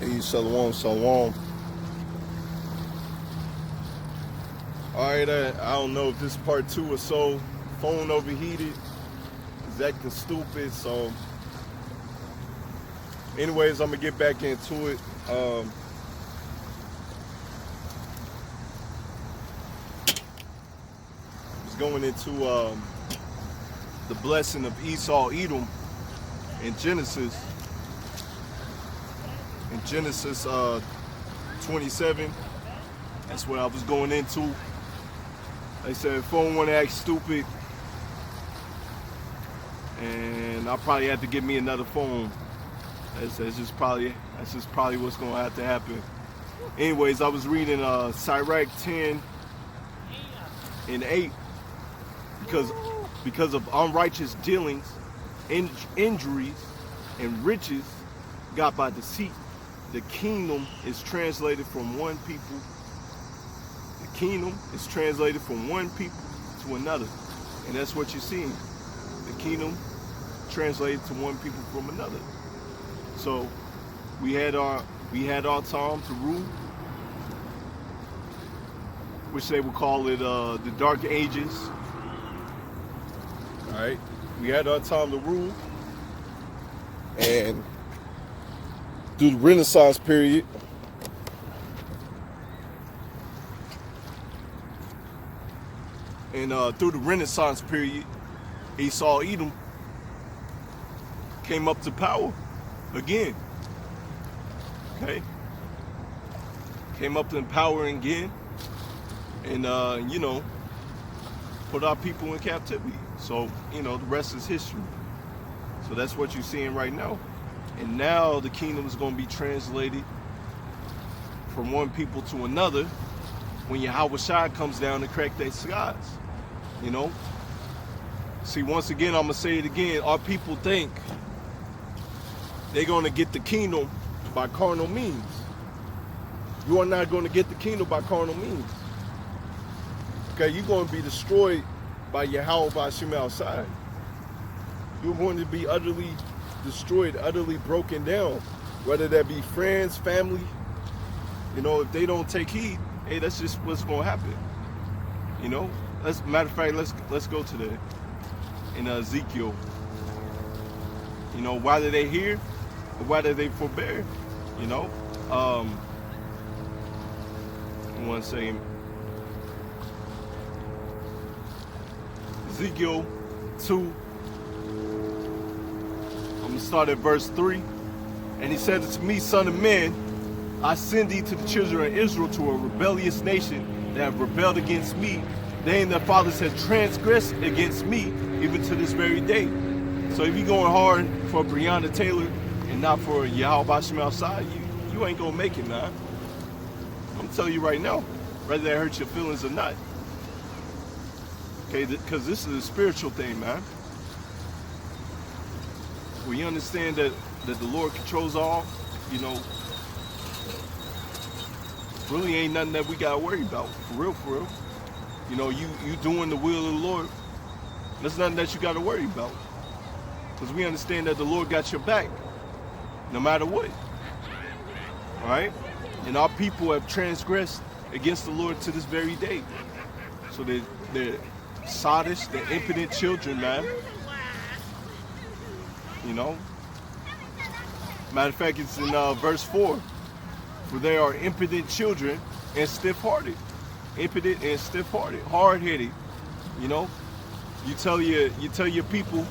Hey, shalom, shalom. Alright, I don't know if this part 2 or so. Phone overheated. It's acting stupid. So, anyways, I'm going to get back into it. It's going into the blessing of Esau, Edom in Genesis. In Genesis 27. That's what I was going into. They said phone want to act stupid, and I'll probably have to get me another phone. That's just probably what's gonna have to happen. Anyways, I was reading Sirach 10 and 8 because of unrighteous dealings, injuries, and riches got by deceit. The kingdom is translated from one people. The kingdom is translated from one people to another, and that's what you're seeing. The kingdom translated to one people from another. So we had our time to rule, which they would call it the Dark Ages. All right, we had our time to rule, and through the Renaissance period. And through the Renaissance period, Esau, Edom came up to power again. Okay, came up to power again, and put our people in captivity. So the rest is history. So that's what you're seeing right now. And now the kingdom is going to be translated from one people to another when Yahweh Shai comes down to crack their skies. See, once again, I'm going to say it again. Our people think they're going to get the kingdom by carnal means. You are not going to get the kingdom by carnal means. Okay, you're going to be destroyed by Yahweh Bashim outside. You're going to be utterly destroyed, utterly broken down. Whether that be friends, family, if they don't take heed, hey, that's just what's going to happen. Matter of fact, let's go to that in Ezekiel. Why did they hear? Why did they forbear? One second. Ezekiel 2. I'm gonna start at verse 3. And he said to me, son of man, I send thee to the children of Israel, to a rebellious nation that have rebelled against me. They and their fathers have transgressed against me, even to this very day. So if you're going hard for Breonna Taylor and not for Yahweh Bashim outside, you ain't gonna make it, man. I'm telling you right now, whether that hurts your feelings or not. Okay, because this is a spiritual thing, man. We understand that the Lord controls all, really ain't nothing that we gotta worry about, for real. You doing the will of the Lord, there's nothing that you gotta worry about. Because we understand that the Lord got your back, no matter what. All right? And our people have transgressed against the Lord to this very day. So they're sottish, they're impotent children, man. Matter of fact, it's in verse 4. For they are impotent children and stiff-hearted. Impotent and stiff-hearted, hard-headed. You tell your people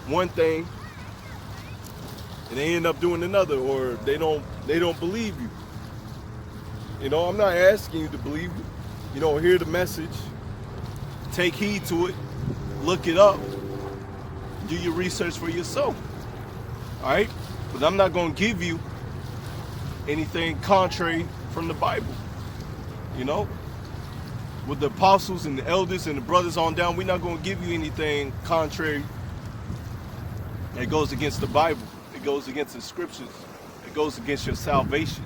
one thing, and they end up doing another, or they don't believe you. I'm not asking you to believe you. Hear the message, take heed to it, look it up, do your research for yourself. All right, but I'm not going to give you anything contrary from the Bible. With the apostles and the elders and the brothers on down, we're not going to give you anything contrary that goes against the Bible. It goes against the scriptures. It goes against your salvation.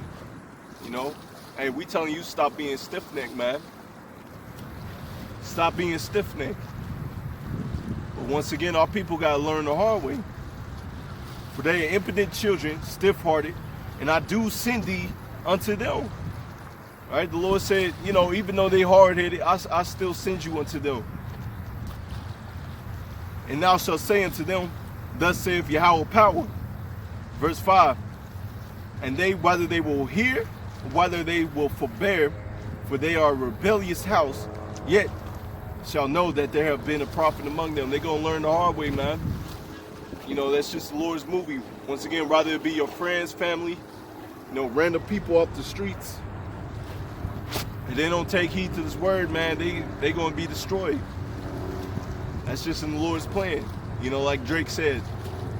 Hey, we telling you, stop being stiff-necked, man. Stop being stiff-necked. But once again, our people got to learn the hard way. For they are impotent children, stiff-hearted, and I do send thee unto them. Right? The Lord said, you know, even though they hard-headed, I still send you unto them. And thou shalt say unto them, thus saith Yahweh power. Verse 5. And they, whether they will hear, whether they will forbear, for they are a rebellious house, yet shall know that there have been a prophet among them. They're going to learn the hard way, man. You know, that's just the Lord's movie. Once again, rather it be your friends, family, you know, random people off the streets, and they don't take heed to this word, man, they going to be destroyed. That's just in the Lord's plan. You know, like Drake said,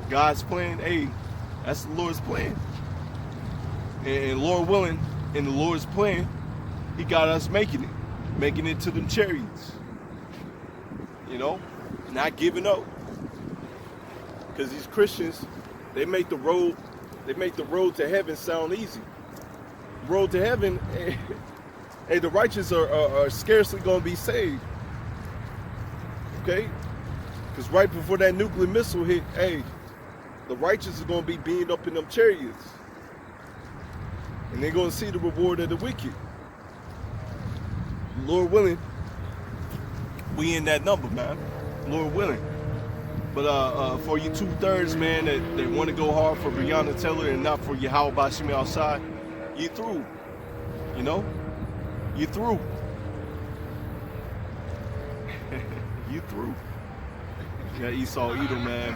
God's plan, hey, that's the Lord's plan. And Lord willing, in the Lord's plan, he got us making it to them chariots. You know, not giving up. Because these Christians, they make the road to heaven sound easy. Road to heaven, hey, the righteous are scarcely going to be saved. Okay? Because right before that nuclear missile hit, hey, the righteous are going to be beamed up in them chariots. And they're going to see the reward of the wicked. Lord willing, we in that number, man. Lord willing. But for you 2/3, man, that want to go hard for Breonna Taylor and not for Yahweh Bashim outside, you through. You know? You through. You through. Yeah, Esau Edom, man.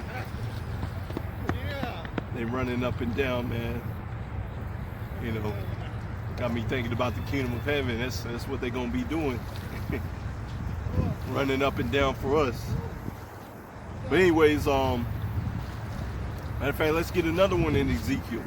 They running up and down, man. You know, got me thinking about the kingdom of heaven. That's what they're gonna be doing. Running up and down for us. But anyways, matter of fact, let's get another one in Ezekiel.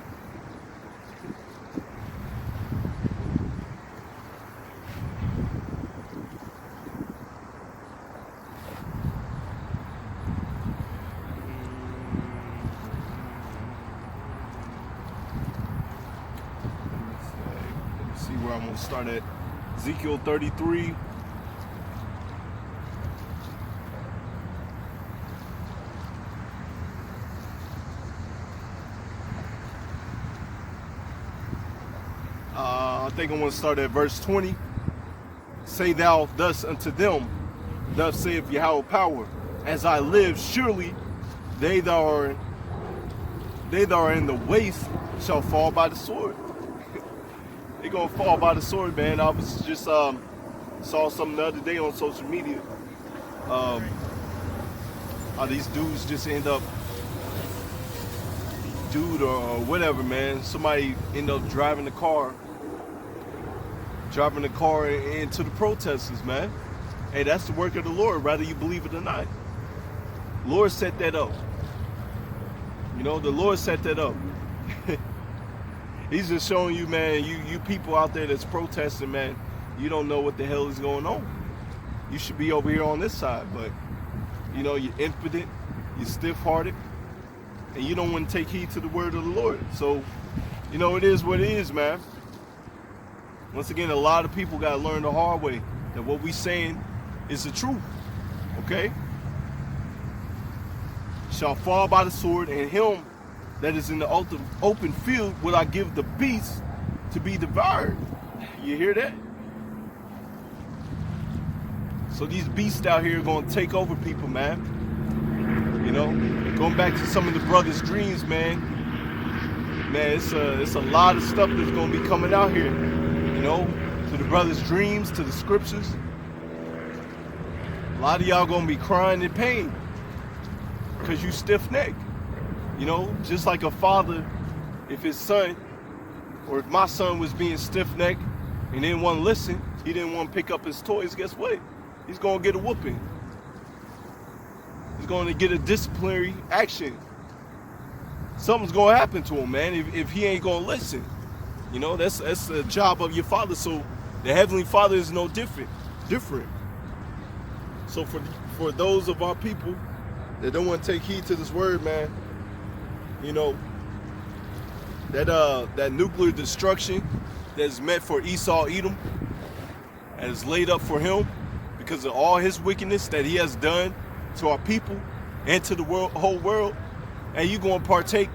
Let me see where I'm gonna start at. Ezekiel 33. I think I'm going to start at verse 20. Say thou thus unto them, thus saith Yahweh power, as I live, surely they that are in the waste shall fall by the sword. They're going to fall by the sword, man. I was just saw something the other day on social media. How these dudes just end up, or whatever, man. Somebody end up driving the car into the protesters, man. Hey, that's the work of the Lord, whether you believe it or not. Lord set that up. You know, the Lord set that up. He's just showing you, man, you people out there that's protesting, man, you don't know what the hell is going on. You should be over here on this side, but, you know, you're impotent, you're stiff-hearted, and you don't want to take heed to the word of the Lord. So, you know, it is what it is, man. Once again, a lot of people got to learn the hard way that what we saying is the truth, okay? Shall fall by the sword, and him that is in the open field will I give the beast to be devoured. You hear that? So these beasts out here are going to take over people, man. You know, going back to some of the brothers' dreams, man. Man, it's a lot of stuff that's going to be coming out here. You know, to the brothers' dreams, to the scriptures. A lot of y'all going to be crying in pain because you stiff-necked. You know, just like a father, if his son, or if my son was being stiff-necked and didn't want to listen, he didn't want to pick up his toys, guess what? He's going to get a whooping. He's going to get a disciplinary action. Something's going to happen to him, man, if he ain't going to listen. You know, that's the job of your father. So the Heavenly Father is no different. So for those of our people that don't want to take heed to this word, man, you know, that nuclear destruction that's meant for Esau Edom and is laid up for him because of all his wickedness that he has done to our people and to the whole world, and you going to partake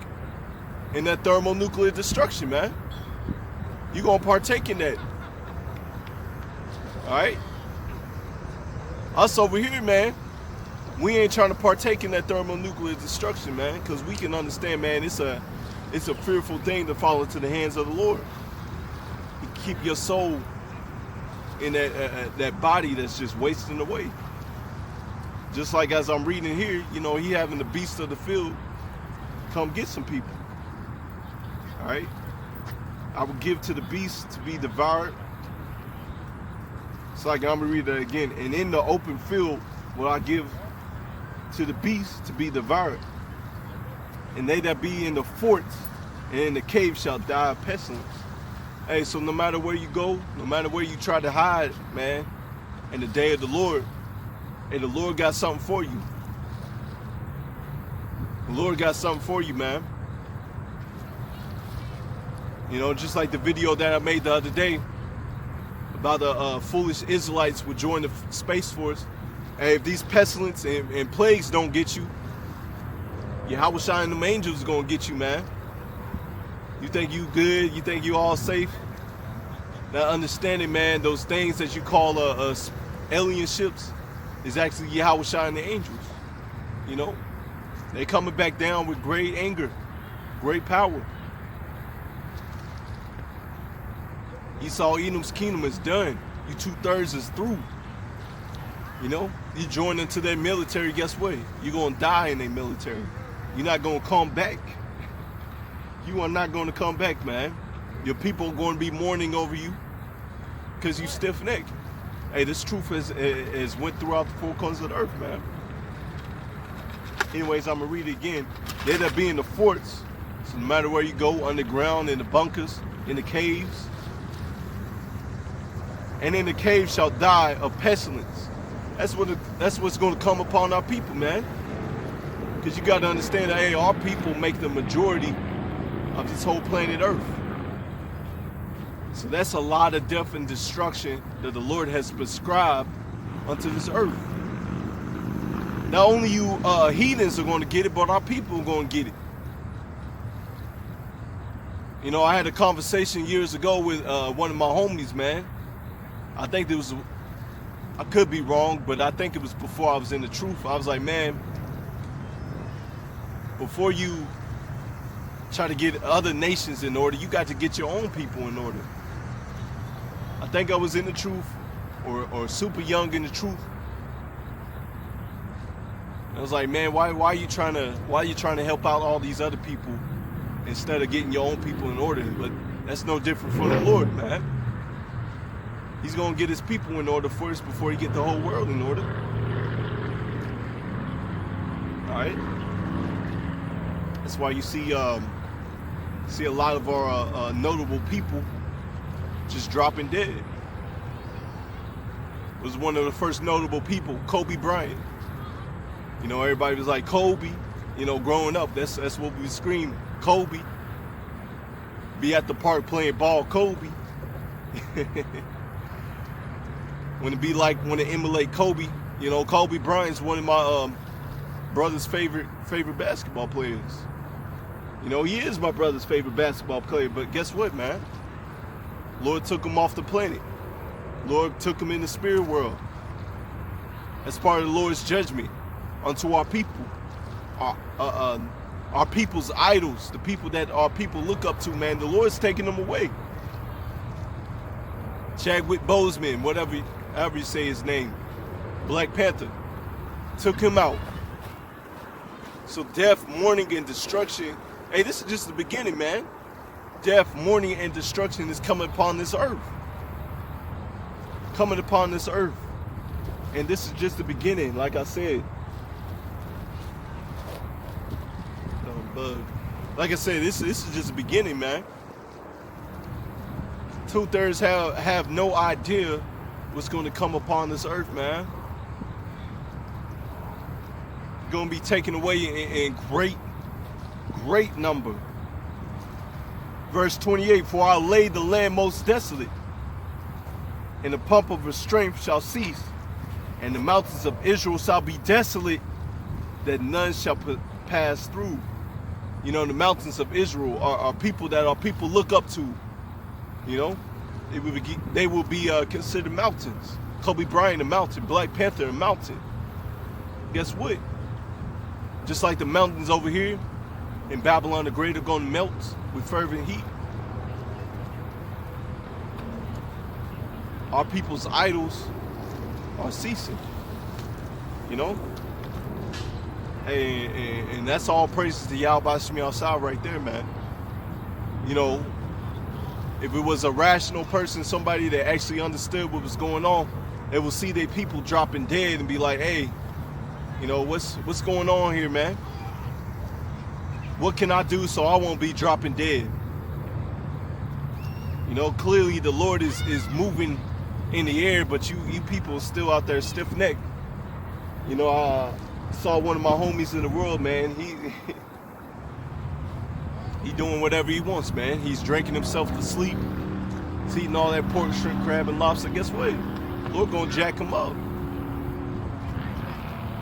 in that thermonuclear destruction, man. You're going to partake in that. All right? Us over here, man, we ain't trying to partake in that thermonuclear destruction, man, because we can understand, man, it's a fearful thing to fall into the hands of the Lord. You keep your soul in that body that's just wasting away. Just like as I'm reading here, you know, he having the beasts of the field come get some people. All right? I will give to the beasts to be devoured. It's like, I'm going to read that again. And in the open field will I give to the beasts to be devoured. And they that be in the forts and in the cave shall die of pestilence. Hey, so no matter where you go, no matter where you try to hide, man, in the day of the Lord, hey, the Lord got something for you. The Lord got something for you, man. You know, just like the video that I made the other day about the foolish Israelites would join the Space Force. Hey, if these pestilence and plagues don't get you, Yahweh and them angels is going to get you, man. You think you good? You think you all safe? Not understanding, man, those things that you call alien ships is actually Yahweh and the angels. You know? They coming back down with great anger, great power. Esau Edom's kingdom is done. You 2/3 is through. You know? You join into their military, guess what? You're going to die in their military. You're not going to come back. You are not going to come back, man. Your people are going to be mourning over you because you stiff-necked. Hey, this truth has went throughout the four corners of the earth, man. Anyways, I'm going to read it again. They that be in the forts, so no matter where you go, underground, in the bunkers, in the caves, and in the cave shall die of pestilence. That's what's going to come upon our people, man. Because you got to understand that, hey, our people make the majority of this whole planet Earth. So that's a lot of death and destruction that the Lord has prescribed unto this earth. Not only you heathens are going to get it, but our people are going to get it. You know, I had a conversation years ago with one of my homies, man. I think it was, I could be wrong, but I think it was before I was in the truth. I was like, man, before you try to get other nations in order, you got to get your own people in order. I think I was in the truth, or super young in the truth. I was like, man, why are you trying to help out all these other people instead of getting your own people in order? But that's no different from the Lord, man. He's gonna get his people in order first before he get the whole world in order. All right. That's why you see a lot of our notable people just dropping dead. Was one of the first notable people, Kobe Bryant. You know, everybody was like, Kobe. You know, growing up, that's what we scream, Kobe. Be at the park playing ball, Kobe. When to emulate Kobe, you know, Kobe Bryant's one of my brother's favorite basketball players. You know, he is my brother's favorite basketball player, but guess what, man? Lord took him off the planet. Lord took him in the spirit world. That's part of the Lord's judgment unto our people. Our people's idols, the people that our people look up to, man, the Lord's taking them away. Chadwick Boseman, however you say his name, Black Panther, took him out. So death, mourning, and destruction. Hey, this is just the beginning, man. Death, mourning, and destruction is coming upon this earth. Coming upon this earth. And this is just the beginning, like I said. Like I said, this is just the beginning, man. 2/3 have no idea what's going to come upon this earth, man. Going to be taken away in great number. Verse 28, for I lay the land most desolate, and the pump of her strength shall cease, and the mountains of Israel shall be desolate, that none shall pass through. You know, the mountains of Israel are people that people look up to. You know, they will be considered mountains. Kobe Bryant a mountain, Black Panther a mountain. Guess what? Just like the mountains over here in Babylon the Great are going to melt with fervent heat. Our people's idols are ceasing. You know? And that's all praises to Yahweh Shemi outside right there, man. You know, if it was a rational person, somebody that actually understood what was going on, they will see their people dropping dead and be like, hey, you know, what's going on here, man? What can I do so I won't be dropping dead? You know, clearly the Lord is moving in the air, but you people are still out there stiff-necked. You know, I saw one of my homies in the world, man. He doing whatever he wants, man. He's drinking himself to sleep. He's eating all that pork, shrimp, crab, and lobster. Guess what? The Lord gonna jack him up.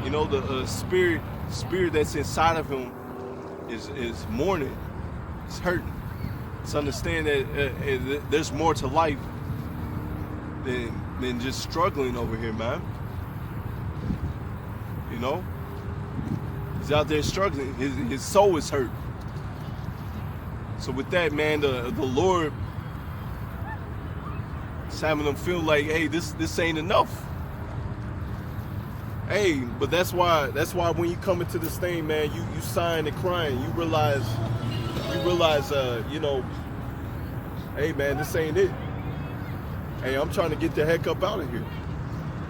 You know, the spirit that's inside of him is mourning. It's hurting. It's understand that there's more to life than just struggling over here, man. You know, he's out there struggling. His soul is hurt. So with that, man, the Lord is having them feel like, hey, this ain't enough. Hey, but that's why when you come into this thing, man, you sighing and crying. You realize, you know, hey, man, this ain't it. Hey, I'm trying to get the heck up out of here.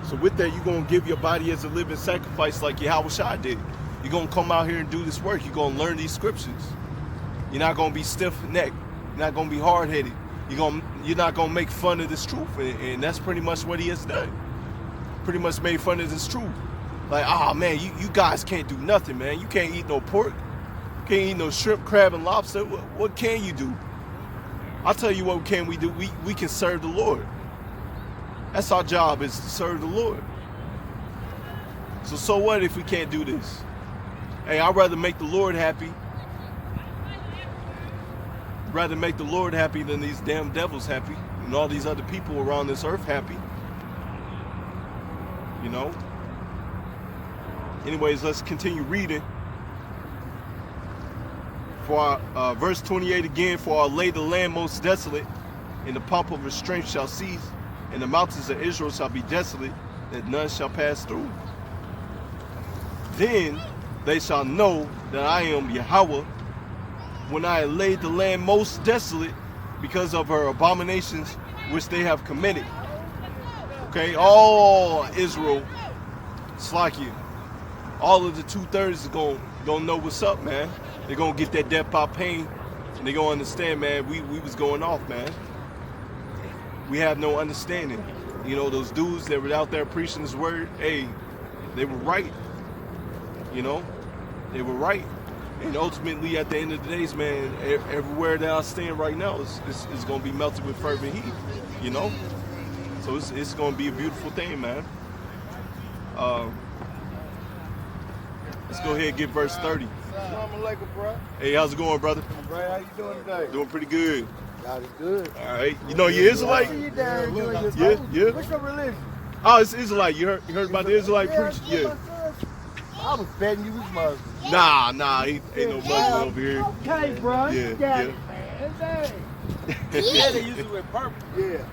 So with that, you're going to give your body as a living sacrifice like Yahweh Shai did. You're going to come out here and do this work. You're going to learn these scriptures. You're not going to be stiff-necked. You're not going to be hard-headed. You're not going to make fun of this truth. And that's pretty much what he has done. Pretty much made fun of this truth. Like, oh, man, you guys can't do nothing, man. You can't eat no pork. You can't eat no shrimp, crab, and lobster. What can you do? I'll tell you what can we do. We can serve the Lord. That's our job, is to serve the Lord. So what if we can't do this? Hey, I'd rather make the Lord happy. Rather make the Lord happy than these damn devils happy and all these other people around this earth happy. You know? Anyways, let's continue reading. For verse 28 again, for I'll lay the land most desolate, and the pomp of his strength shall cease, and the mountains of Israel shall be desolate, that none shall pass through. Then they shall know that I am Yahweh, when I have laid the land most desolate because of her abominations which they have committed. Okay, all Israel, Slakia, all of the 2/3 is gonna know what's up, man. They're gonna get that death by pain, and they're gonna understand, man, we was going off, man. We have no understanding. You know, those dudes that were out there preaching this word, hey, they were right. You know, they were right. And ultimately, at the end of the days, man, everywhere that I stand right now is going to be melted with fervent heat, you know? So it's going to be a beautiful thing, man. Let's go ahead and get verse 30. Hey, how's it going, brother? Right, how you doing today? Doing pretty good. God is good. All right. You know you're Israelite? Yeah. What's your religion? Oh, it's Israelite. You heard about the Israelite preach? Yeah. I was betting you was Muslim. Nah, ain't no Muslim over here. Okay, bro. Yeah. Yeah, they use it with purple. Yeah.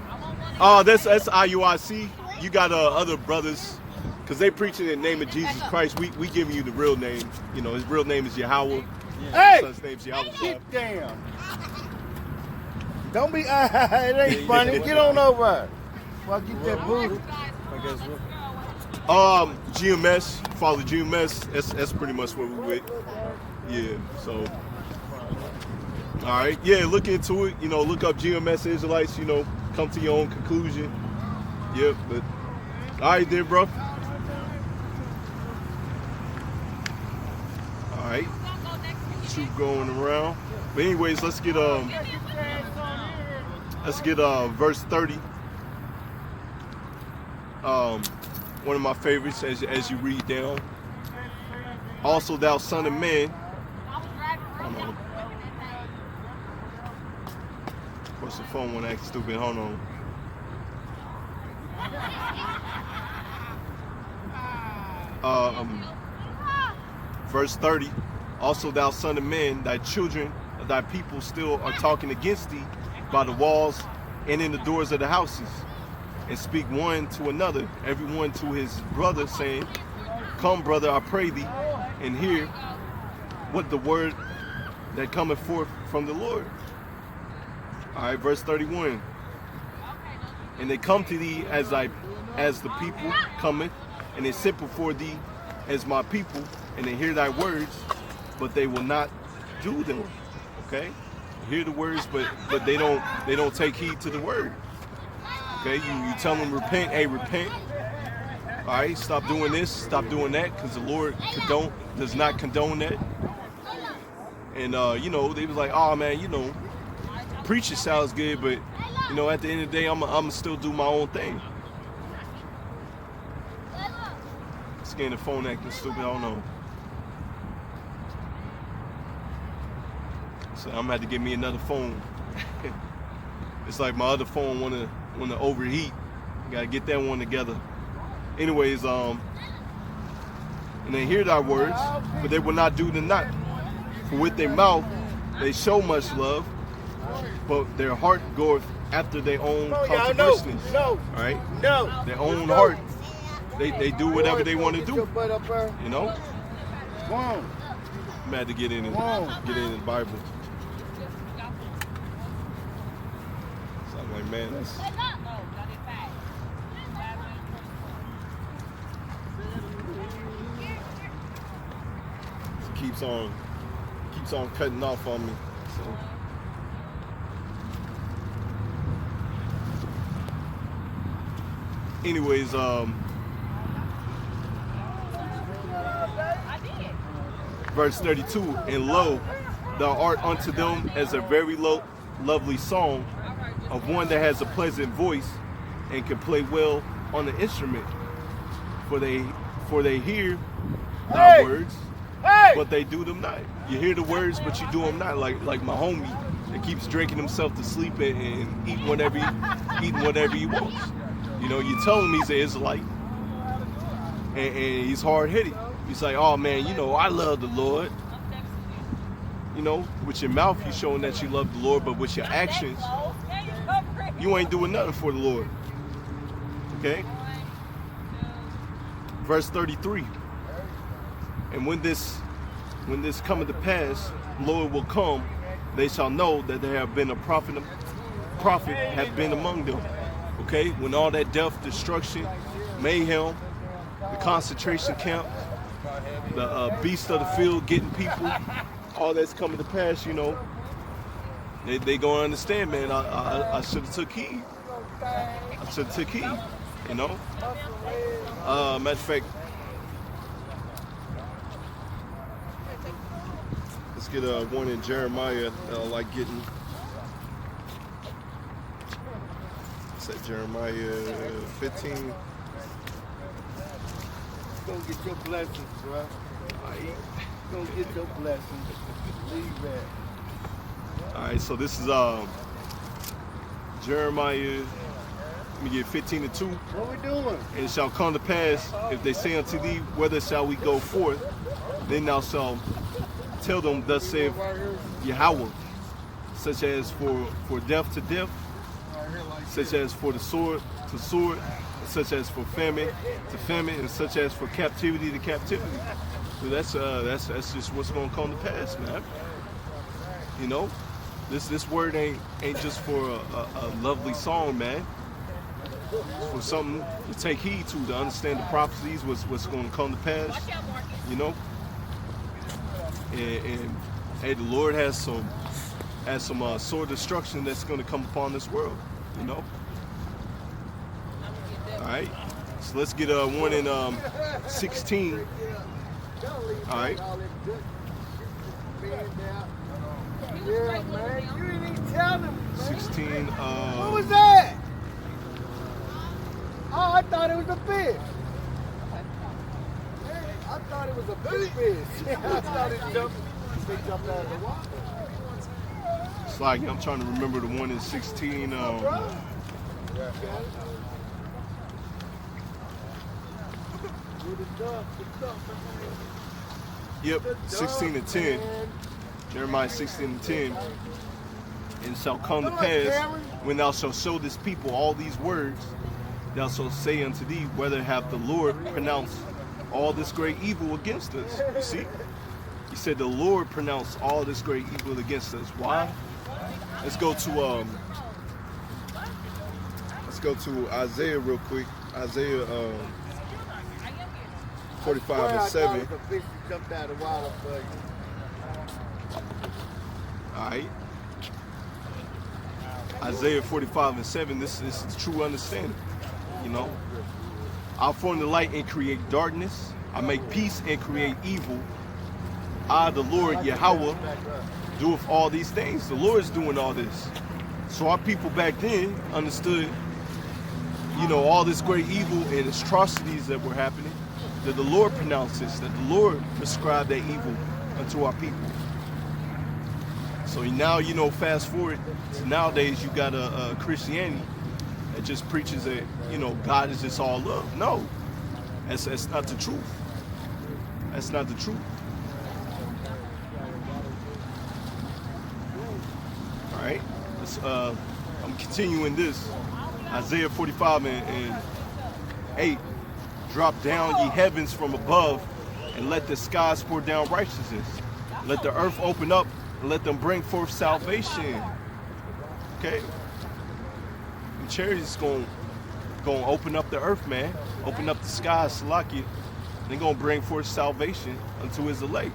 Oh, that's IUIC. You got other brothers, because they preaching in the name of Jesus Christ. We giving you the real name. You know, his real name is Yahweh. Hey! His son's name's Yahweh. Get down. Don't be, it ain't funny. Get on over. Well, get that booty. GMS, follow GMS. That's pretty much what we with. Yeah, so. All right, yeah, look into it. You know, look up GMS Israelites. You know, come to your own conclusion. Yep, but all right, there, bro. All right, troop going around. But anyways, let's get verse 30. One of my favorites as you read down. Also, thou son of man. Hold on. Of course, the phone won't act stupid. Hold on. Verse 30. Also, thou son of man, thy children, thy people still are talking against thee by the walls and in the doors of the houses, and speak one to another, every one to his brother, saying, Come, brother, I pray thee, and hear what the word that cometh forth from the Lord. All right, verse 31. And they come to thee as the people cometh, and they sit before thee as my people, and they hear thy words, but they will not do them. Okay, hear the words, but they don't take heed to the word. Okay, you tell them repent, hey, repent. All right, stop doing this, stop doing that, because the Lord does not condone that. And they was like, oh man, preaching sounds good, but at the end of the day, I'm still do my own thing. Scan the phone acting stupid, I don't know. So I'm gonna have to get me another phone. It's like my other phone wanna overheat. Gotta get that one together. Anyways, and they hear thy words, but they will not do them not. For with their mouth they show much love, but their heart goeth after their own controversies. No. All right? No. Their own heart. They do whatever they want to do. You know? Come on. I'm had to get in the Bible. So I'm like, man, that's keeps on cutting off on me. So anyways, verse 32, and lo, thou art unto them as a very lovely song of one that has a pleasant voice and can play well on the instrument. For they hear thy words, but they do them not. You hear the words, but you do them not. Like my homie that keeps drinking himself to sleep and eating whatever he wants. You tell him he's an Israelite, and he's hard-headed. He's like, oh man, I love the Lord. With your mouth you're showing that you love the Lord, but with your actions, you ain't doing nothing for the Lord. Okay? Verse 33. And when this cometh to pass, Lord will come, they shall know that there have been a prophet have been among them. Okay? When all that death, destruction, mayhem, the concentration camp, the beast of the field getting people, all that's coming to pass, they gonna understand, man. I should have took heed. Matter of fact, let's get one in Jeremiah. Like getting. What's that? Jeremiah 15. Gonna get your blessings, bro. Gonna get your blessings. Leave that. All right, so this is Jeremiah. Let me get 15:2. What we doing? And it shall come to pass, if they say unto thee, whither shall we go forth? Then thou shalt tell them, thus saith Yahweh, such as for death to death, such as for the sword to sword, such as for famine to famine, and such as for captivity to captivity. So that's just what's gonna come to pass, man. This word ain't just for a lovely song, man. It's for something to take heed to understand the prophecies, what's going to come to pass, And hey, the Lord has some sword destruction that's going to come upon this world, All right, so let's get one in 16. All right. Yeah, man. You didn't even tell them. 16. What was that? Oh, I thought it was a fish. I thought it was a big fish. I thought it jumped. they jumped out of the water. It's like I'm trying to remember the one in 16. Yep, 16 and 10. Jeremiah 16 and 10. And it shall come to pass, when thou shalt show this people all these words, thou shalt say unto thee, whether hath the Lord pronounced all this great evil against us. You see? He said the Lord pronounced all this great evil against us. Why? Let's go to Isaiah real quick. Isaiah 45 and 7. Alright. Isaiah 45 and 7, this is true understanding. You know? I form the light and create darkness. I make peace and create evil. I, the Lord Yahweh, doeth all these things. The Lord is doing all this. So our people back then understood, you know, all this great evil and atrocities that were happening, that the Lord pronounced this, that the Lord prescribed that evil unto our people. So now, you know, fast forward to nowadays, you got a Christianity that just preaches that, you know, God is just all love. No, that's not the truth. That's not the truth. All right, I'm continuing this. Isaiah 45 and 8. Drop down ye heavens from above, and let the skies pour down righteousness. Let the earth open up, and let them bring forth salvation. Okay? The chariots going to open up the earth, man. Open up the skies, Salaki. They're going to bring forth salvation unto his elect.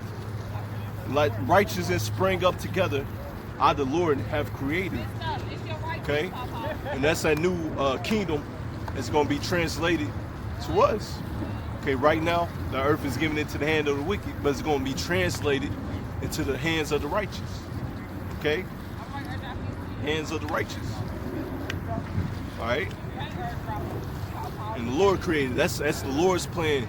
Let righteousness spring up together. I, the Lord, have created. Okay? And that's that new kingdom that's going to be translated to us. Okay, right now, the earth is given into the hand of the wicked, but it's going to be translated into the hands of the righteous. Okay? Hands of the righteous. All right? And the Lord created. That's the Lord's plan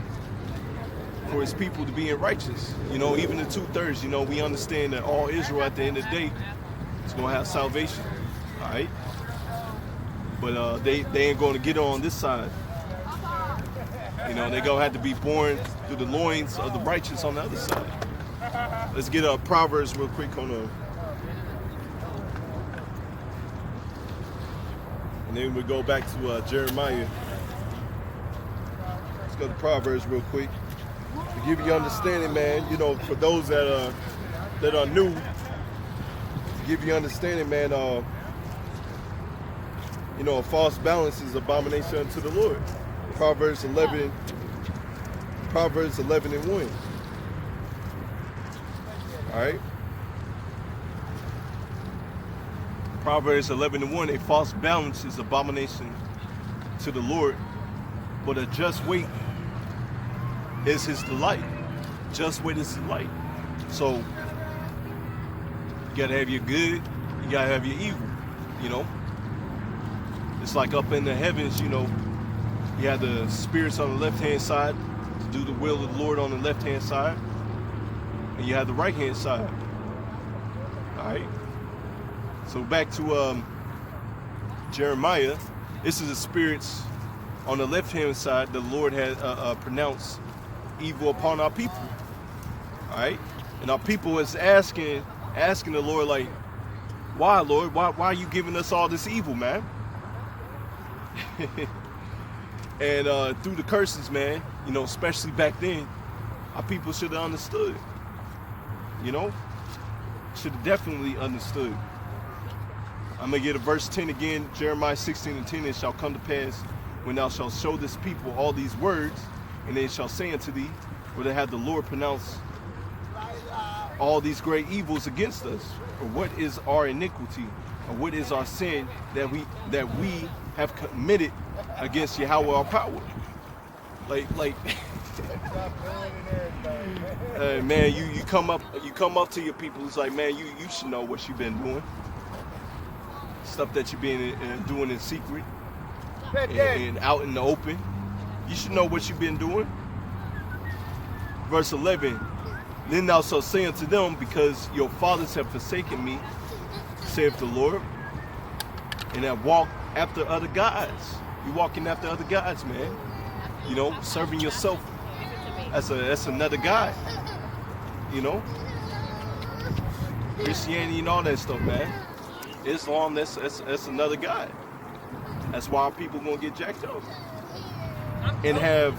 for his people to be in righteous. You know, even the 2/3, you know, we understand that all Israel at the end of the day is going to have salvation. All right? But they ain't going to get on this side. You know, they're going to have to be born through the loins of the righteous on the other side. Let's get Proverbs real quick. Hold on. And then we go back to Jeremiah. Let's go to Proverbs real quick. To give you understanding, man, you know, for those that are new, to give you understanding, man, you know, a false balance is abomination unto the Lord. Proverbs 11 and 1. All right. Proverbs 11 and 1. A false balance is abomination to the Lord, but a just weight is his delight. Just weight is his delight. So you gotta have your good, you gotta have your evil. You know, it's like up in the heavens. You know, you have the spirits on the left-hand side to do the will of the Lord on the left-hand side, and you have the right-hand side. All right. So back to Jeremiah. This is the spirits on the left-hand side. The Lord had pronounced evil upon our people. All right. And our people is asking the Lord, like, why, Lord? Why are you giving us all this evil, man? And through the curses, man, you know, especially back then, our people should have understood. You know, should have definitely understood. I'm going to get a verse 10 again, Jeremiah 16 and 10. It shall come to pass when thou shalt show this people all these words, and they shall say unto thee, whether had the Lord pronounced all these great evils against us, or what is our iniquity, or what is our sin that we have committed against Yahweh our power. Like man, you come up to your people. It's like, man, you should know what you've been doing. Stuff that you've been doing in secret and out in the open. You should know what you've been doing. Verse 11. Then thou shalt say unto them, because your fathers have forsaken me, saith the Lord, and have walked after other gods. You walking after other gods, man. You know, serving yourself as another god. You know, Christianity and all that stuff, man. Islam, that's another god. That's why people gonna get jacked up and have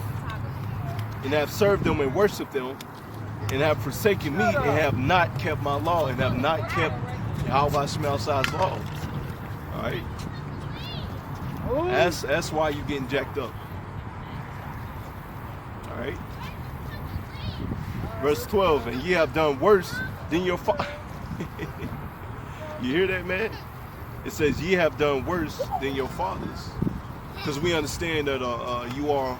served them and worshiped them, and have forsaken me and have not kept my law and have not kept Yahweh Shemaiah's law. All right, that's why you getting jacked up. All right. Verse 12, and ye have done worse than your father. You hear that, man? It says ye have done worse than your fathers, because we understand that you are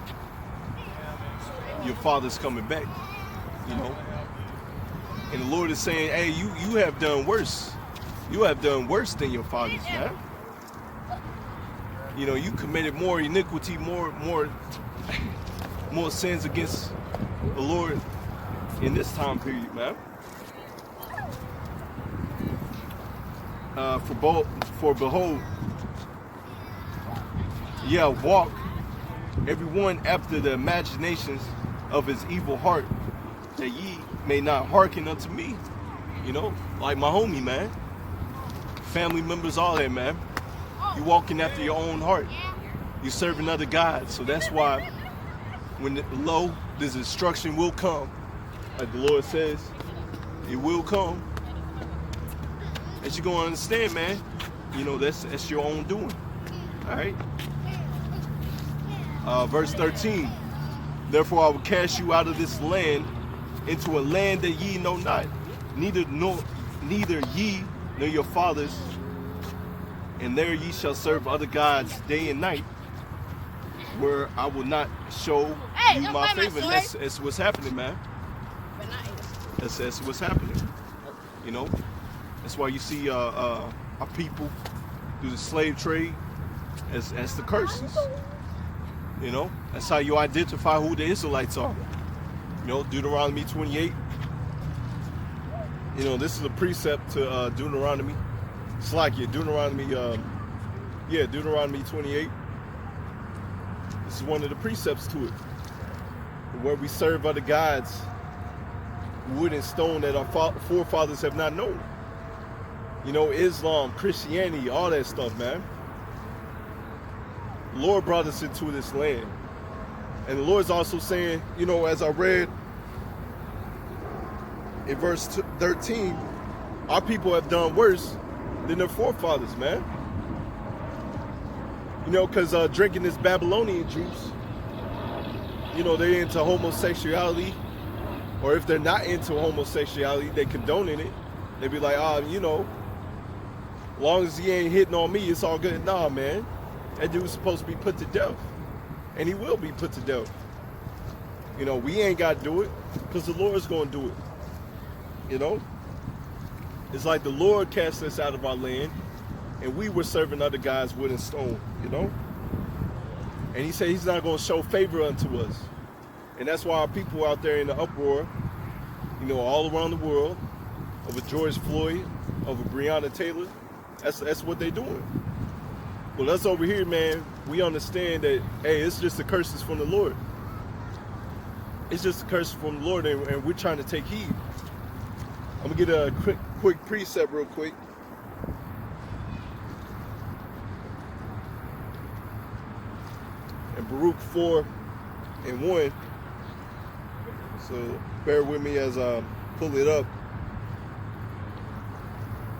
your father's coming back, you know. And the Lord is saying, hey, you have done worse. You have done worse than your fathers, man. You know, you committed more iniquity, more sins against the Lord in this time period, man. For behold, walk everyone after the imaginations of his evil heart, that ye may not hearken unto me. You know, like my homie, man. Family members, all that, man. You walking after your own heart. You serving other gods. So that's why when this destruction will come, like the Lord says, it will come. As you're gonna understand, man, you know, that's your own doing. All right. Verse 13. Therefore I will cast you out of this land into a land that ye know not, neither ye nor your fathers, and there ye shall serve other gods day and night, where I will not show you my favor. That's what's happening, man. That's what's happening. You know, that's why you see our people do the slave trade as the curses. You know, that's how you identify who the Israelites are. You know, Deuteronomy 28. You know, this is a precept to Deuteronomy. It's like Deuteronomy 28. This is one of the precepts to it, where we serve other gods, wood and stone, that our forefathers have not known. You know, Islam, Christianity, all that stuff, man. The Lord brought us into this land. And the Lord's also saying, you know, as I read in verse 13, our people have done worse than their forefathers, man. You know, because drinking this Babylonian juice, you know, they're into homosexuality. Or if they're not into homosexuality, they condoning it. They be like, you know, as long as he ain't hitting on me, it's all good. Nah, man. That dude's supposed to be put to death. And he will be put to death. You know, we ain't got to do it, because the Lord's going to do it. You know? It's like the Lord cast us out of our land, and we were serving other guys wood and stone, you know? And he said he's not going to show favor unto us. And that's why our people out there in the uproar, you know, all around the world, over George Floyd, over Breonna Taylor, that's what they're doing. Well, us over here, man, we understand that, hey, it's just the curses from the Lord. It's just the curses from the Lord, and we're trying to take heed. I'm going to get a quick precept real quick. And Baruch 4:1. So bear with me as I pull it up.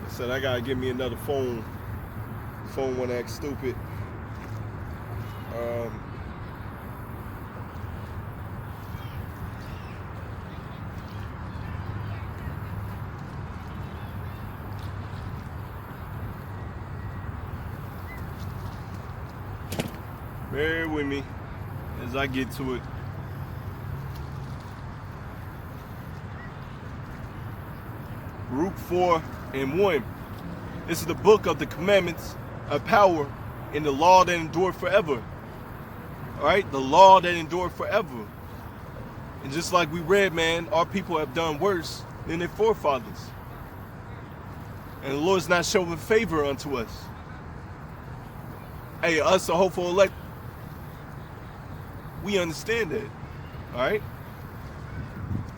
I said I gotta give me another phone. Phone won't act stupid. Bear with me as I get to it. Baruch 4:1. This is the book of the commandments of power in the law that endured forever. All right, the law that endured forever. And just like we read, man, our people have done worse than their forefathers. And the Lord's not showing favor unto us. Hey, us, the hopeful elect, we understand that, all right?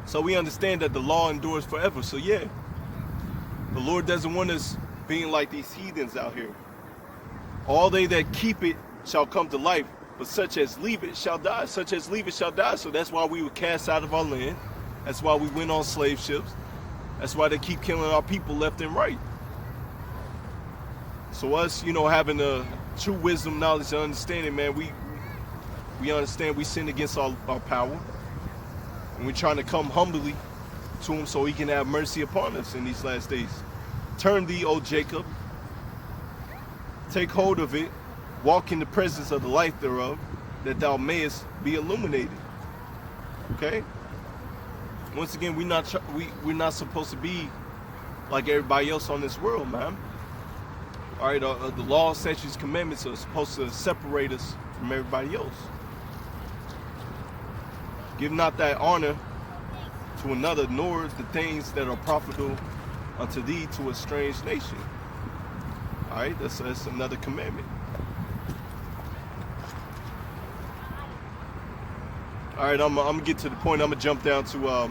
So we understand that the law endures forever. So yeah, the Lord doesn't want us being like these heathens out here. All they that keep it shall come to life, but such as leave it shall die. Such as leave it shall die. So that's why we were cast out of our land. That's why we went on slave ships. That's why they keep killing our people left and right. So us, having the true wisdom, knowledge, and understanding, man, we understand we sin against our power. And we're trying to come humbly to him so he can have mercy upon us in these last days. Turn thee, O Jacob. Take hold of it. Walk in the presence of the light thereof, that thou mayest be illuminated. Okay? Once again, we're not supposed to be like everybody else on this world, man. All right, the law, statutes, commandments are supposed to separate us from everybody else. Give not thy honor to another, nor the things that are profitable unto thee to a strange nation. All right, that's another commandment. All right, I'm gonna get to the point. I'm gonna jump down to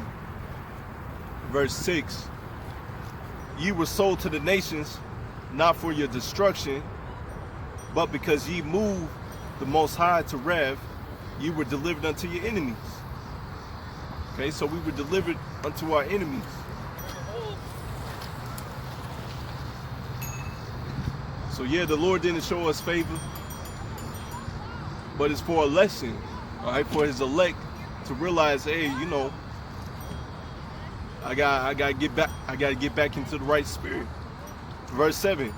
verse 6. Ye were sold to the nations, not for your destruction, but because ye moved the Most High to wrath, ye were delivered unto your enemies. Okay, so we were delivered unto our enemies. So yeah, the Lord didn't show us favor, but it's for a lesson, all right, for his elect to realize, hey, I gotta get back into the right spirit. Verse 7.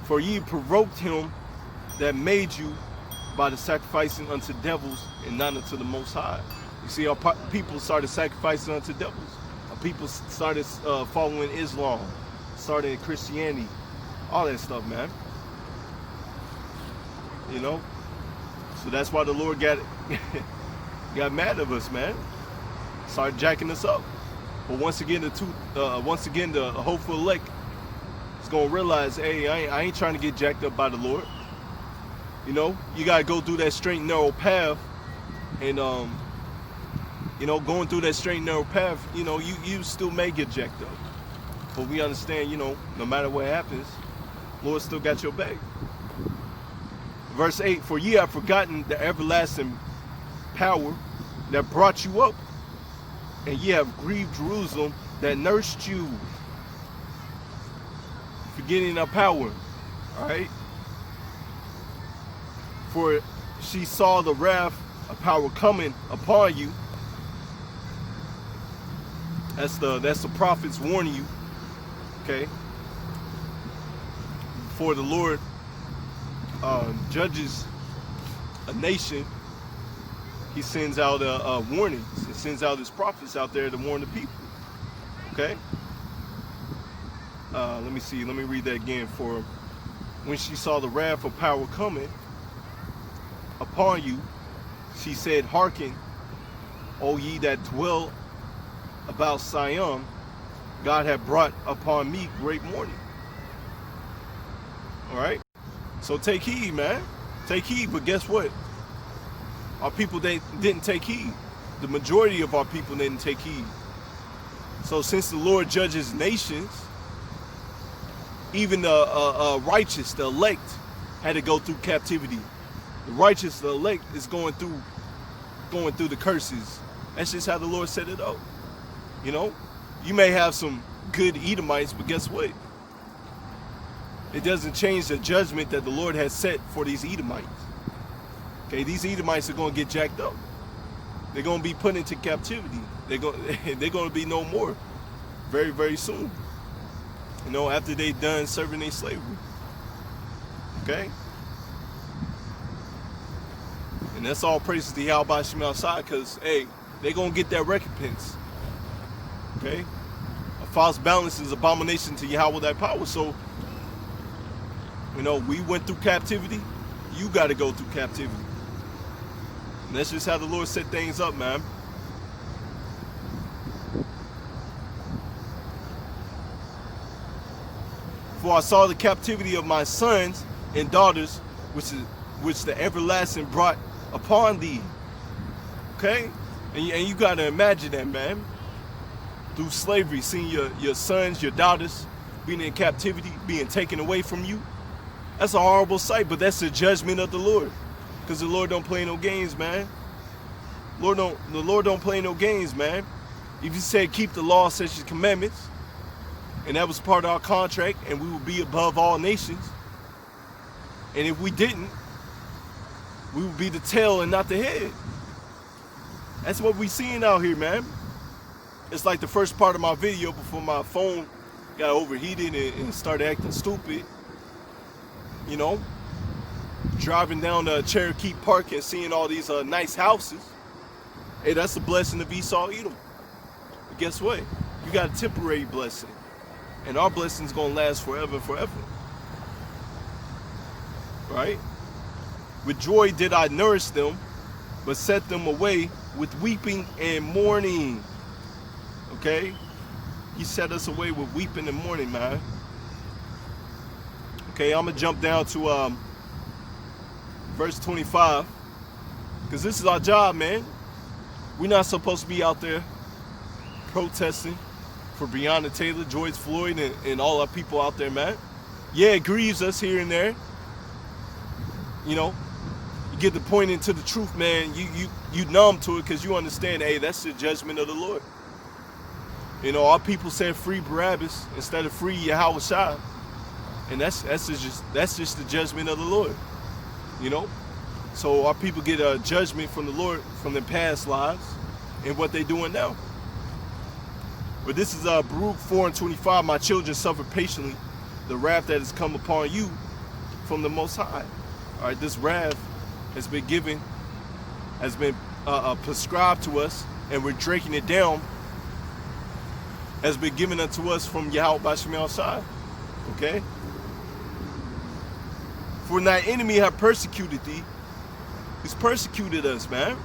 For ye provoked him that made you by the sacrificing unto devils and not unto the Most High. You see, our people started sacrificing unto devils. Our people started following Islam, started Christianity, all that stuff, man. So that's why the Lord got mad at us, man. Started jacking us up. But once again, the hopeful elect is gonna realize, hey, I ain't trying to get jacked up by the Lord. You gotta go through that straight and narrow path, and going through that straight and narrow path, you still may get jacked up. But we understand, no matter what happens, Lord still got your back. Verse 8, for ye have forgotten the everlasting power that brought you up, and ye have grieved Jerusalem that nursed you. Forgetting our power, all right? For she saw the wrath of power coming upon you. That's the prophets warning you, okay? Before the Lord judges a nation, he sends out warnings. He sends out his prophets out there to warn the people. Okay? Let me see. Let me read that again. For when she saw the wrath of power coming upon you, she said, hearken, O ye that dwell about Sion, God hath brought upon me great mourning. All right? So take heed, man. Take heed, but guess what? Our people, they didn't take heed. The majority of our people didn't take heed. So since the Lord judges nations, even the righteous, the elect, had to go through captivity. The righteous, the elect, is going through the curses. That's just how the Lord set it up. You may have some good Edomites, but guess what? It doesn't change the judgment that the Lord has set for these Edomites. Okay, these Edomites are going to get jacked up. They're going to be put into captivity. They're going to be no more very, very soon. After they're done serving their slavery. Okay? And that's all praises to Yahweh Shem outside, because, hey, they're going to get that recompense. Okay? A false balance is abomination to Yahweh thy power. So, we went through captivity. You got to go through captivity. And that's just how the Lord set things up, man. For I saw the captivity of my sons and daughters, which the everlasting brought upon thee. Okay? And you got to imagine that, man. Through slavery, seeing your sons, your daughters being in captivity, being taken away from you. That's a horrible sight, but that's the judgment of the Lord. Because the Lord don't play no games, man. The Lord don't play no games, man. If He said keep the law, statutes, and commandments, and that was part of our contract, and we would be above all nations. And if we didn't, we would be the tail and not the head. That's what we seeing out here, man. It's like the first part of my video before my phone got overheated and started acting stupid. You know, driving down Cherokee Park and seeing all these nice houses. Hey, that's the blessing of Esau, Edom. But guess what? You got a temporary blessing. And our blessing's going to last forever and forever. Right? With joy did I nourish them, but set them away with weeping and mourning. Okay? He set us away with weeping and mourning, man. Okay, I'm going to jump down to verse 25. Because this is our job, man. We're not supposed to be out there protesting for Breonna Taylor, George Floyd, and all our people out there, man. Yeah, it grieves us here and there. You know, you get the point into the truth, man. You numb to it because you understand, hey, that's the judgment of the Lord. You know, our people said free Barabbas instead of free Yahushua. And that's just the judgment of the Lord. You know? So our people get a judgment from the Lord from their past lives and what they're doing now. But this is Baruch 4:25. My children suffer patiently the wrath that has come upon you from the Most High. All right, this wrath has been given, has been prescribed to us, and we're drinking it down, has been given unto us from Yahweh Bashim Shai. Okay? For thy enemy have persecuted thee. He's persecuted us, man.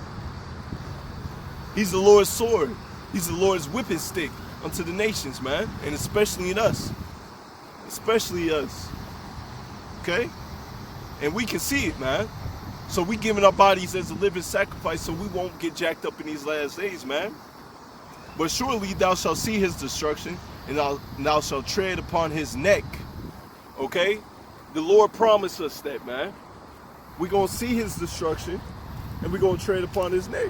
He's the Lord's sword. He's the Lord's whipping stick unto the nations, man. And especially in us. Especially us. Okay? And we can see it, man. So we giving our bodies as a living sacrifice so we won't get jacked up in these last days, man. But surely thou shalt see his destruction, and thou shalt tread upon his neck. Okay? The Lord promised us that, man. We're going to see his destruction, and we're going to tread upon his neck.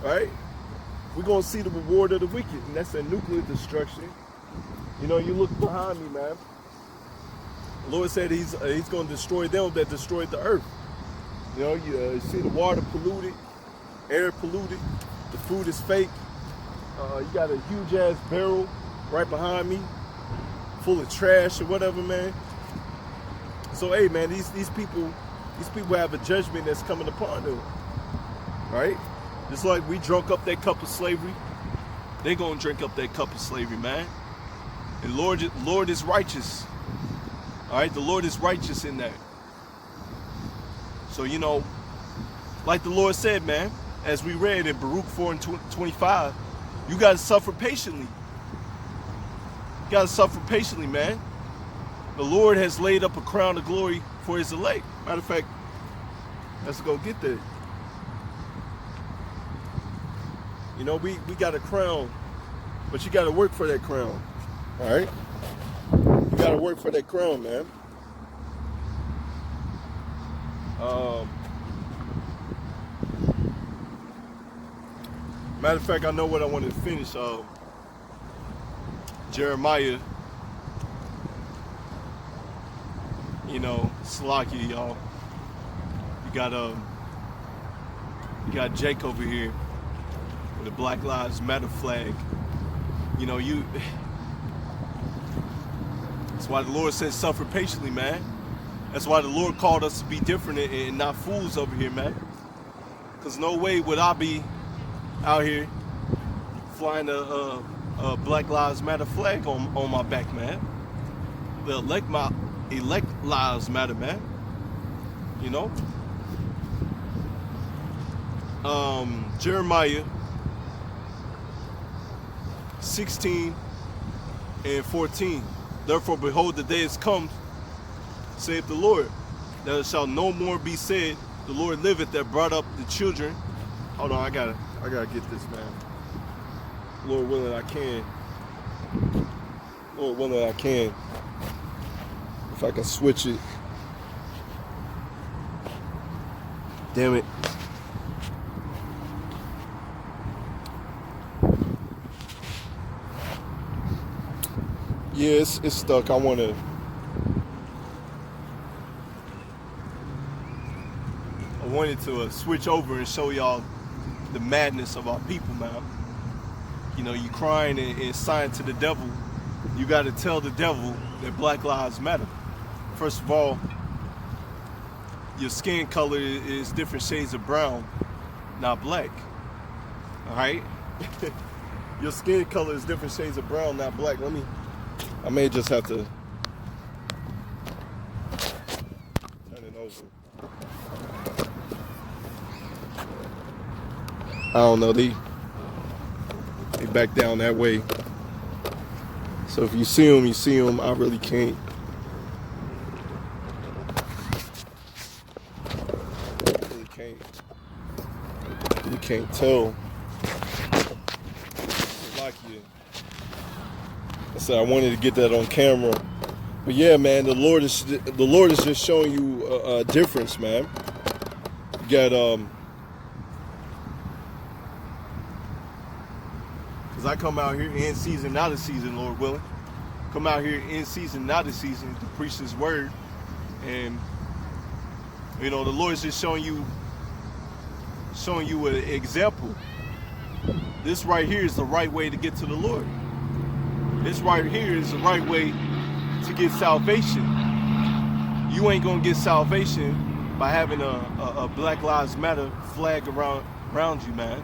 All right? We're going to see the reward of the wicked, and that's that nuclear destruction. You know, you look behind me, man. The Lord said he's going to destroy them that destroyed the earth. You know, you see the water polluted, air polluted, the food is fake. You got a huge-ass barrel right behind me, full of trash or whatever, man. So, hey, man, these people have a judgment that's coming upon them, right? Just like we drunk up that cup of slavery, they're going to drink up that cup of slavery, man. And Lord is righteous, all right? The Lord is righteous in that. So, you know, like the Lord said, man, as we read in Baruch 4:25, you got to suffer patiently. You got to suffer patiently, man. The Lord has laid up a crown of glory for his elect. Matter of fact, let's go get there. You know, we got a crown, but you got to work for that crown. All right? You got to work for that crown, man. Matter of fact, I know what I wanted to finish. Jeremiah, you know, Slakia, y'all. You got Jake over here with the Black Lives Matter flag. You know, that's why the Lord says suffer patiently, man. That's why the Lord called us to be different and not fools over here, man. Because no way would I be out here flying a Black Lives Matter flag on my back, man. The elect lives matter, man. You know? Jeremiah 16 and 14. Therefore, behold, the day is come, saith the Lord, that it shall no more be said, the Lord liveth that brought up the children. Hold on, I gotta get this, man. Lord willing, I can. Lord willing, I can. If I can switch it. Damn it. Yeah, it's stuck. I wanted to switch over and show y'all the madness of our people, man. You know, you crying and sighing to the devil. You got to tell the devil that Black Lives Matter. First of all, your skin color is different shades of brown, not black. All right? Your skin color is different shades of brown, not black. I may just have to turn it over. I don't know, they back down that way. So if you see them, you see them. I really can't. You can't tell. Like you. I said I wanted to get that on camera, but yeah, man, the Lord is just showing you a difference, man. You got because I come out here in season, not a season, Lord willing. Come out here in season, not a season, to preach His word, and you know the Lord is just showing you an example. This right here is the right way to get to the Lord. This right here is the right way to get salvation. You ain't gonna get salvation by having a Black Lives Matter flag around you, man.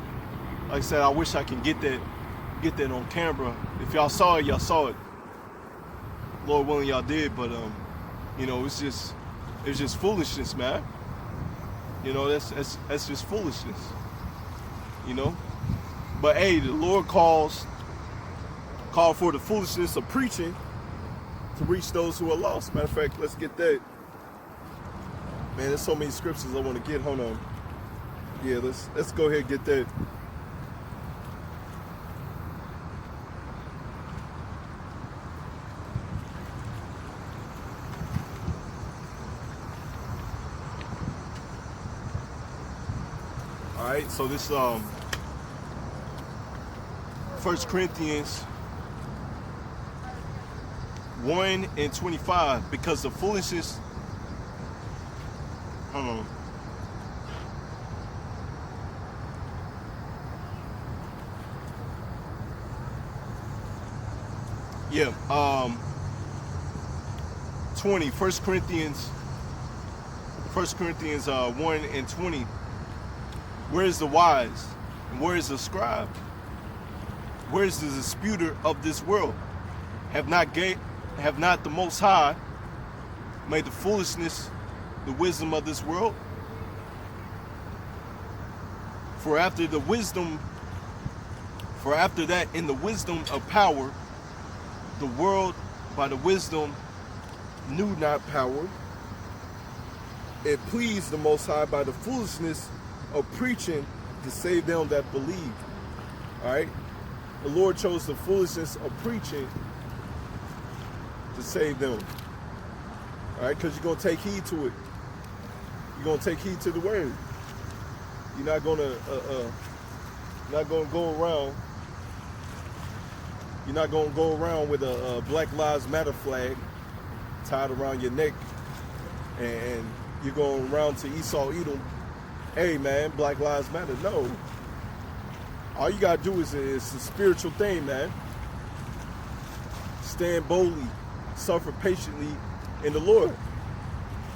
Like I said, I wish I can get that on camera. If y'all saw it, y'all saw it. Lord willing, y'all did. But you know, it's just foolishness, man. You know, that's just foolishness. You know. But hey, the Lord called for the foolishness of preaching to reach those who are lost. Matter of fact, let's get that. Man, there's so many scriptures I want to get. Hold on. Yeah, let's go ahead and get that. All right, so this 1 Corinthians 1 and 25, because the foolishness. Hold on. Yeah, 20. 1 Corinthians 1 and 20. Where is the wise? And where is the scribe? Where is the disputer of this world? Have not the Most High made the foolishness the wisdom of this world? For after that, in the wisdom of power, the world by the wisdom knew not power. It pleased the Most High by the foolishness of preaching to save them that believe. All right? The Lord chose the foolishness of preaching to save them. All right? Because you're going to take heed to it. You're going to take heed to the word. You're not going to go around. You're not going to go around with a Black Lives Matter flag tied around your neck, and you're going around to Esau Edom. Hey man, Black Lives Matter. No. All you gotta do is a spiritual thing, man. Stand boldly, suffer patiently in the Lord.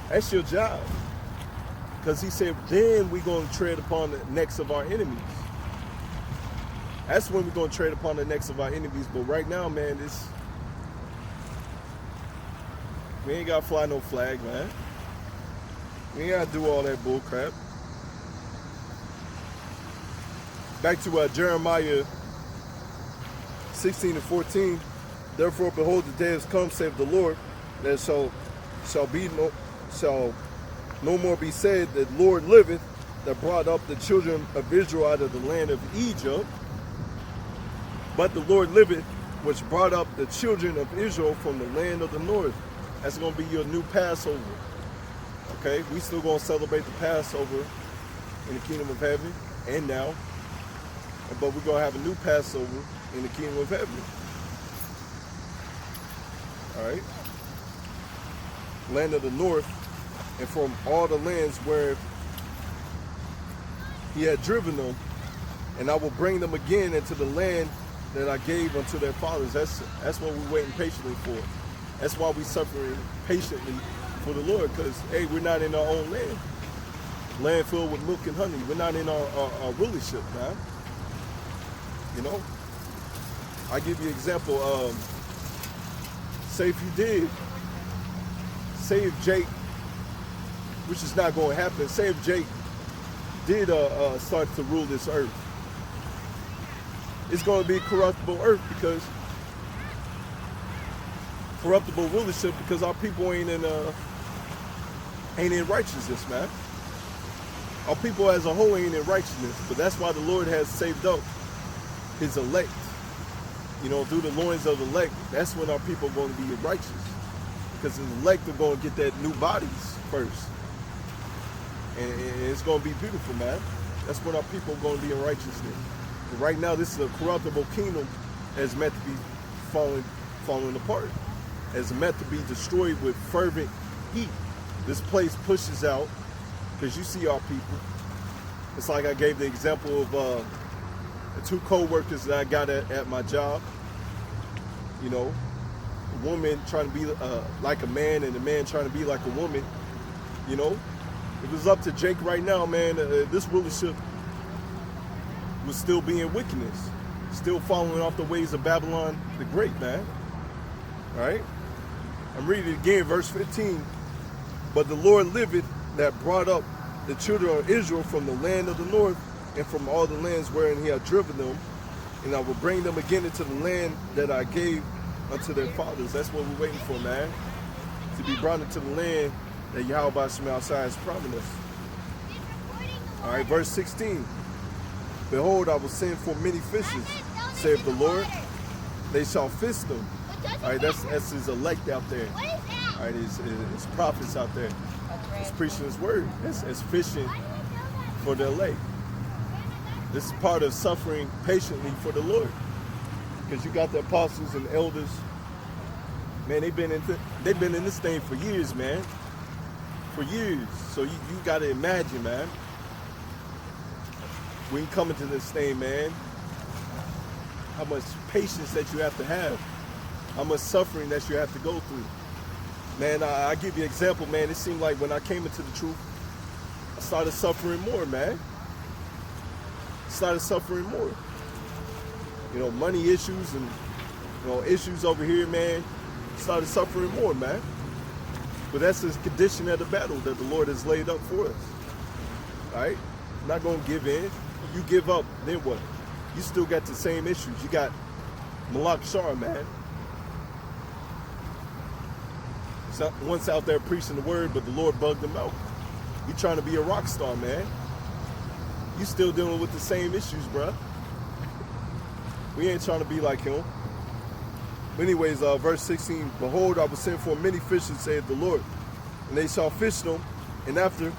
That's your job. Because He said, then we're gonna tread upon the necks of our enemies. That's when we're gonna tread upon the necks of our enemies. But right now, man, we ain't gotta fly no flag, man. We ain't gotta do all that bull crap. back to Jeremiah 16 and 14. Therefore, behold, the day has come, saith the Lord, that shall no more be said that Lord liveth, that brought up the children of Israel out of the land of Egypt. But the Lord liveth, which brought up the children of Israel from the land of the north. That's going to be your new Passover. Okay, we still going to celebrate the Passover in the kingdom of heaven and now. But we're going to have a new Passover in the kingdom of heaven. All right. Land of the north, and from all the lands where he had driven them, and I will bring them again into the land that I gave unto their fathers. That's what we're waiting patiently for. That's why we're suffering patiently for the Lord, because, hey, we're not in our own land. Land filled with milk and honey. We're not in our rulership, man. You know? I give you an example. Say if Jake, which is not going to happen, say if Jake did start to rule this earth, it's going to be corruptible earth, because corruptible rulership, because our people ain't in righteousness, man. Our people as a whole ain't in righteousness, but that's why the Lord has saved up his elect. You know, through the loins of the elect, that's when our people are going to be righteous, because the elect are going to get that new bodies first, and it's going to be beautiful, man. That's when our people are going to be in righteousness. But right now, this is a corruptible kingdom that's meant to be falling apart, as meant to be destroyed with fervent heat. This place pushes out, because you see our people. It's like I gave the example of the two co-workers that I got at my job. You know, a woman trying to be like a man, and a man trying to be like a woman. You know, if it was up to Jake right now, man, this rulership would still be in wickedness, still following off the ways of Babylon the Great, man. All right? I'm reading it again, verse 15. But the Lord liveth, that brought up the children of Israel from the land of the north, and from all the lands wherein he had driven them, and I will bring them again into the land that I gave unto their fathers. That's what we're waiting for, man. To be brought into the land that Yahweh Shemel has promised us. All right, verse 16. Behold, I will send for many fishes, saith the Lord. They shall fish them. All right, that's his elect out there. All right, his prophets out there. It's preaching his word. It's fishing for the elect. This is part of suffering patiently for the Lord, because you got the apostles and elders. Man, they've been in this thing for years, man. For years. So you got to imagine, man. When you come into this thing, man, how much patience that you have to have, how much suffering that you have to go through. Man, I give you an example, man. It seemed like when I came into the truth, I started suffering more, man. Started suffering more. You know, money issues and, you know, issues over here, man. Started suffering more, man. But that's the condition of the battle that the Lord has laid up for us. All right? Not going to give in. You give up, then what? You still got the same issues. You got Malak Shar, man. So once out there preaching the word, but the Lord bugged him out. You trying to be a rock star, man. You still dealing with the same issues, bruh. We ain't trying to be like him. But anyways, verse 16, behold, I will send for many fishes, saith the Lord, and they shall fish them, and after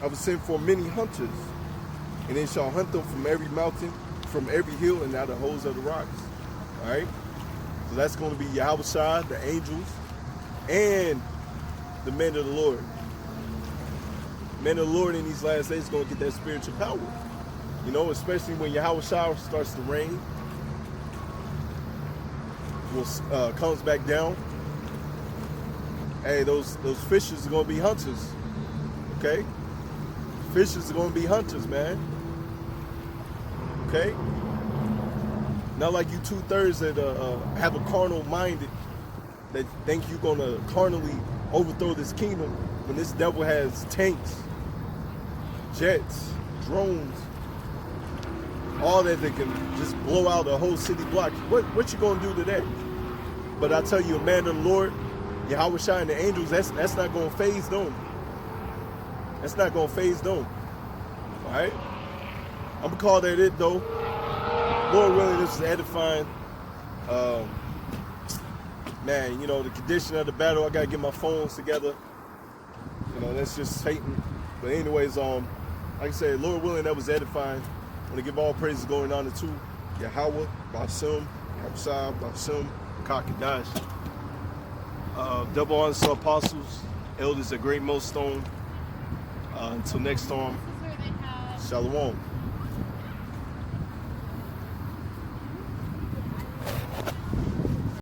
I will send for many hunters, and they shall hunt them from every mountain, from every hill, and out of the holes of the rocks. All right? So that's going to be Yahweh Shai, the angels, and the men of the Lord. Men of the Lord in these last days is going to get that spiritual power. You know, especially when Yahweh Shai starts to reign, comes back down. Hey, those fishes are going to be hunters. Okay? Fishes are going to be hunters, man. Okay? Not like you 2/3 that have a carnal minded, that think you're going to carnally overthrow this kingdom when this devil has tanks, jets, drones, all that they can just blow out a whole city block. What you gonna do today? But I tell you, a man of the Lord, Yahweh Shai and the angels, that's not gonna phase them. That's not gonna phase them. All right? I'm gonna call that it though. Lord willing, this is edifying. Man, you know, the condition of the battle, I gotta get my phones together. You know, that's just Satan. But anyways, like I said, Lord willing, that was edifying. I want to give all praises going on to Yahweh, Basim, Yahweh, Basim, Kakadash. Double honors to apostles, elders at Great Millstone. Until next time, Shalom.